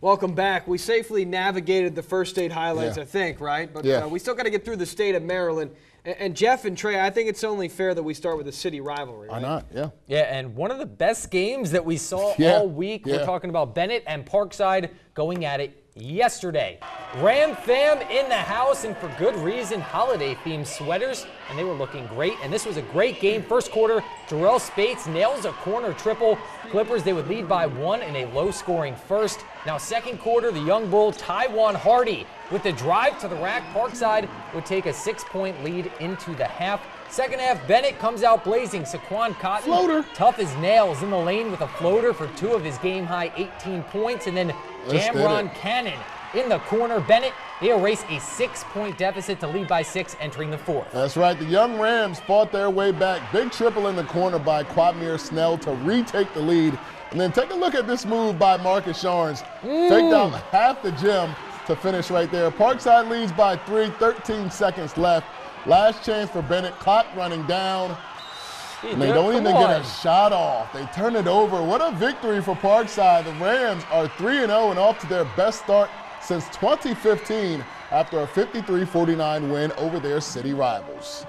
Welcome back. We safely navigated the first state highlights, I think, right? But we still got to get through the state of Maryland. And Jeff and Trey, I think it's only fair that we start with the city rivalry, right? Why not? Yeah. Yeah, and one of the best games that we saw all week. We're talking about Bennett and Parkside going at it yesterday. Ram fam in the house, and for good reason, holiday-themed sweaters, and they were looking great. And this was a great game. First quarter, Jarrell Spates nails a corner triple. Clippers, they would lead by 1 in a low-scoring first. Now, second quarter, the young bull, Tywan Hardy, with the drive to the rack. Parkside would take a 6-point lead into the half. Second half, Bennett comes out blazing. Saquon Cotton, floater, tough as nails in the lane with a floater for 2 of his game-high 18 points. And then Jamron Cannon in the corner. Bennett, they erase a 6-point deficit to lead by 6 entering the fourth. That's right. The young Rams fought their way back. Big triple in the corner by Quadmere Snell to retake the lead. And then take a look at this move by Marcus Sharns. Take down half the gym to finish right there. Parkside leads by 3, 13 seconds left. Last chance for Bennett. Clock running down. And they don't even get a shot off. They turn it over. What a victory for Parkside. The Rams are 3-0 and off to their best start since 2015 after a 53-49 win over their city rivals.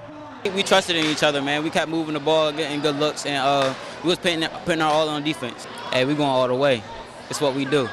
We trusted in each other, man. We kept moving the ball, getting good looks, and we was putting our all on defense. Hey, we going all the way. It's what we do.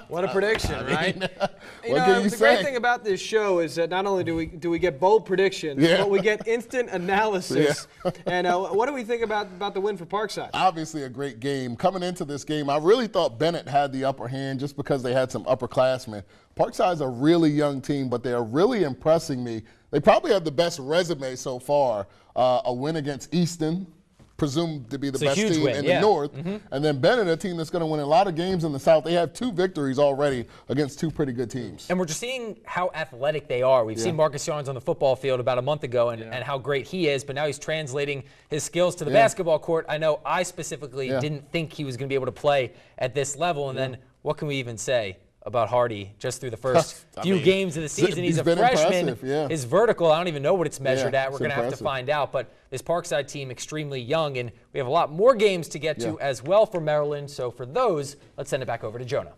What a prediction, right? The great thing about this show is that not only do we get bold predictions, but we get instant analysis. And what do we think about the win for Parkside? Obviously a great game. Coming into this game, I really thought Bennett had the upper hand just because they had some upperclassmen. Parkside's a really young team, but they are really impressing me. They probably have the best resume so far. A win against Easton, presumed to be the best team in the North. And then Bennett, a team that's going to win a lot of games in the South. They have 2 victories already against 2 pretty good teams. And we're just seeing how athletic they are. We've seen Marcus Sharns on the football field about a month ago and how great he is, but now he's translating his skills to the basketball court. I know I specifically didn't think he was going to be able to play at this level. And then what can we even say about Hardy just through the first few games of the season? He's a freshman. His vertical, I don't even know what it's measured at. We're going to have to find out. But this Parkside team, extremely young, and we have a lot more games to get to as well for Maryland. So for those, let's send it back over to Jonah.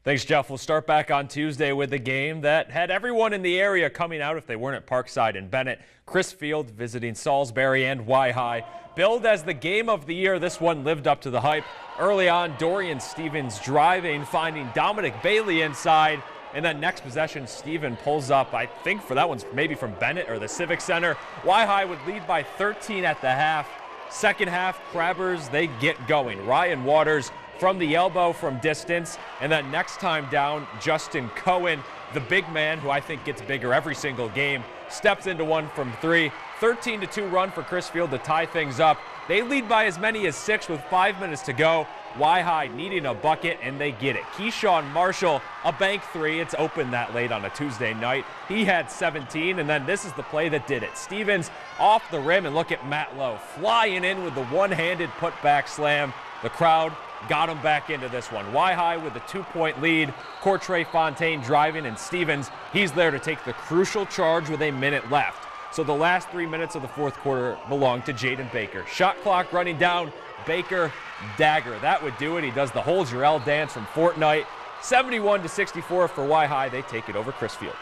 Thanks, Jeff. We'll start back on Tuesday with the game that had everyone in the area coming out if they weren't at Parkside and Bennett. Chris Field visiting Salisbury and Y-High. Billed as the game of the year, this one lived up to the hype. Early on, Dorian Stevens driving, finding Dominic Bailey inside. And then next possession, Steven pulls up. I think for that one's maybe from Bennett or the Civic Center. Y-High would lead by 13 at the half. Second half, Crabbers, they get going. Ryan Waters from the elbow from distance. And then next time down, Justin Cohen, the big man who I think gets bigger every single game, steps into one from 3. 13-2 run for Chris Field to tie things up. They lead by as many as 6 with 5 minutes to go. Y-High needing a bucket, and they get it. Keyshawn Marshall, a bank 3. It's open that late on a Tuesday night. He had 17, and then this is the play that did it. Stevens off the rim, and look at Matt Lowe flying in with the one-handed putback slam. The crowd got him back into this one. Y-High with a 2-point lead. Courtray Fontaine driving, and Stevens, he's there to take the crucial charge with a minute left. So the last 3 minutes of the fourth quarter belong to Jaden Baker. Shot clock running down. Baker, dagger. That would do it. He does the whole Jarrell dance from Fortnite. 71-64 for Y-High. They take it over Chris Field.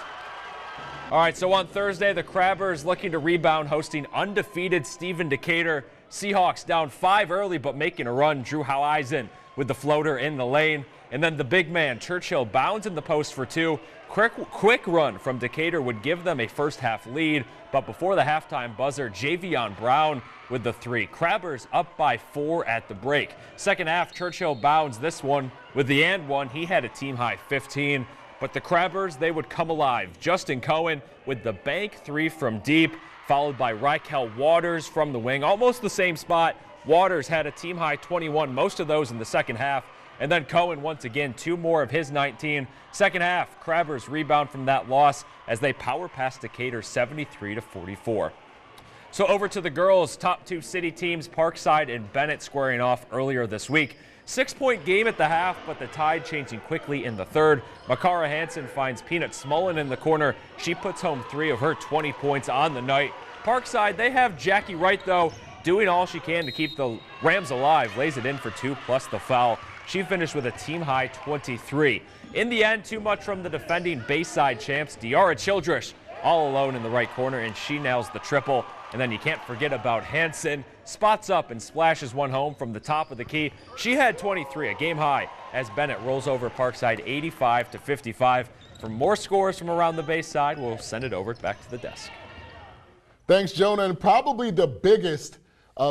All right, so on Thursday, the Crabbers looking to rebound, hosting undefeated Stephen Decatur. Seahawks down 5 early, but making a run. Drew Howeisen with the floater in the lane. And then the big man, Churchill, bounds in the post for 2. Quick run from Decatur would give them a first half lead. But before the halftime buzzer, Javion Brown with the 3. Crabbers up by 4 at the break. Second half, Churchill bounds this one with the and one. He had a team high 15. But the Crabbers, they would come alive. Justin Cohen with the bank 3 from deep, followed by Rykel Waters from the wing. Almost the same spot. Waters had a team high 21, most of those in the second half. And then Cohen once again, 2 more of his 19. Second half, Crabbers rebound from that loss as they power past Decatur 73-44. So over to the girls, top 2 city teams, Parkside and Bennett squaring off earlier this week. 6-point game at the half, but the tide changing quickly in the third. Makara Hansen finds Peanut Smullen in the corner. She puts home 3 of her 20 points on the night. Parkside, they have Jackie Wright though, doing all she can to keep the Rams alive, lays it in for 2 plus the foul. She finished with a team-high 23. In the end, too much from the defending Bayside champs, Diarra Childress, all alone in the right corner, and she nails the triple. And then you can't forget about Hansen. Spots up and splashes one home from the top of the key. She had 23, a game high, as Bennett rolls over Parkside 85-55. For more scores from around the Bayside, we'll send it over back to the desk. Thanks, Jonah. And probably the biggest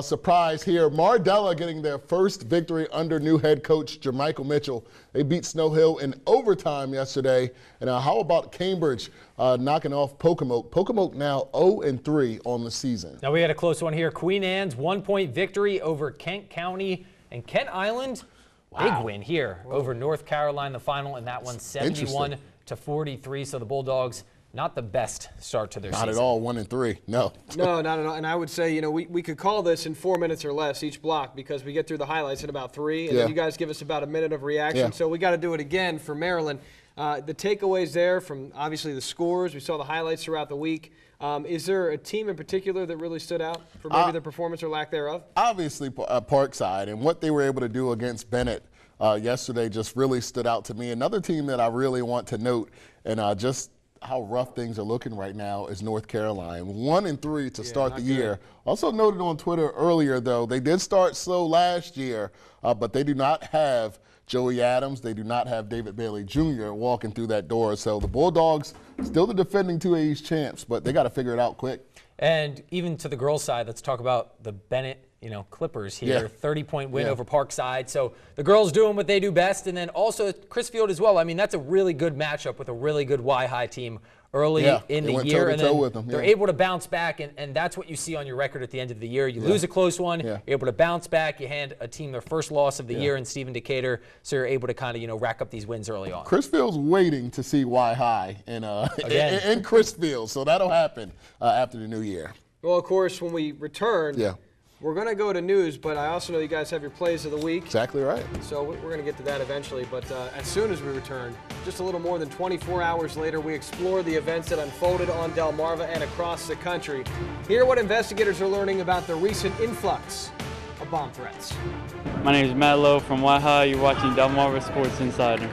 surprise here, Mardella getting their first victory under new head coach Jermichael Mitchell. They beat Snow Hill in overtime yesterday. And how about Cambridge knocking off Pocomoke? Pocomoke now 0-3 on the season. Now we had a close one here. Queen Anne's 1-point victory over Kent County and Kent Island. Wow. Big win here over North Carolina, the final, and that one 71-43. So the Bulldogs, not the best start to their season. Not at all, 1-3. No. No, not at all. And I would say, we could call this in 4 minutes or less each block because we get through the highlights in about 3, and then you guys give us about a minute of reaction. Yeah. So we got to do it again for Maryland. The takeaways there from obviously the scores. We saw the highlights throughout the week. Is there a team in particular that really stood out for maybe their performance or lack thereof? Obviously, Parkside, and what they were able to do against Bennett yesterday just really stood out to me. Another team that I really want to note, and just how rough things are looking right now, is North Carolina. 1-3 to start the year. Also noted on Twitter earlier, though, they did start slow last year, but they do not have Joey Adams. They do not have David Bailey Jr. walking through that door. So the Bulldogs, still the defending 2A East champs, but they got to figure it out quick. And even to the girls' side, let's talk about the Bennett Clippers here. 30-point win over Parkside. So the girls doing what they do best. And then also Chrisfield as well. I mean, that's a really good matchup with a really good Y-High team early in the year. And then they're able to bounce back, and that's what you see on your record at the end of the year. You lose a close one, you're able to bounce back. You hand a team their first loss of the year in Stephen Decatur, so you're able to kind of, rack up these wins early on. Chrisfield's waiting to see Y-High in Chrisfield, so that'll happen after the new year. Well, of course, when we return, we're going to go to news, but I also know you guys have your plays of the week. Exactly right. So we're going to get to that eventually. But as soon as we return, just a little more than 24 hours later, we explore the events that unfolded on Delmarva and across the country. Hear what investigators are learning about the recent influx of bomb threats. My name is Matt Lowe from Y-High. You're watching Delmarva Sports Insider.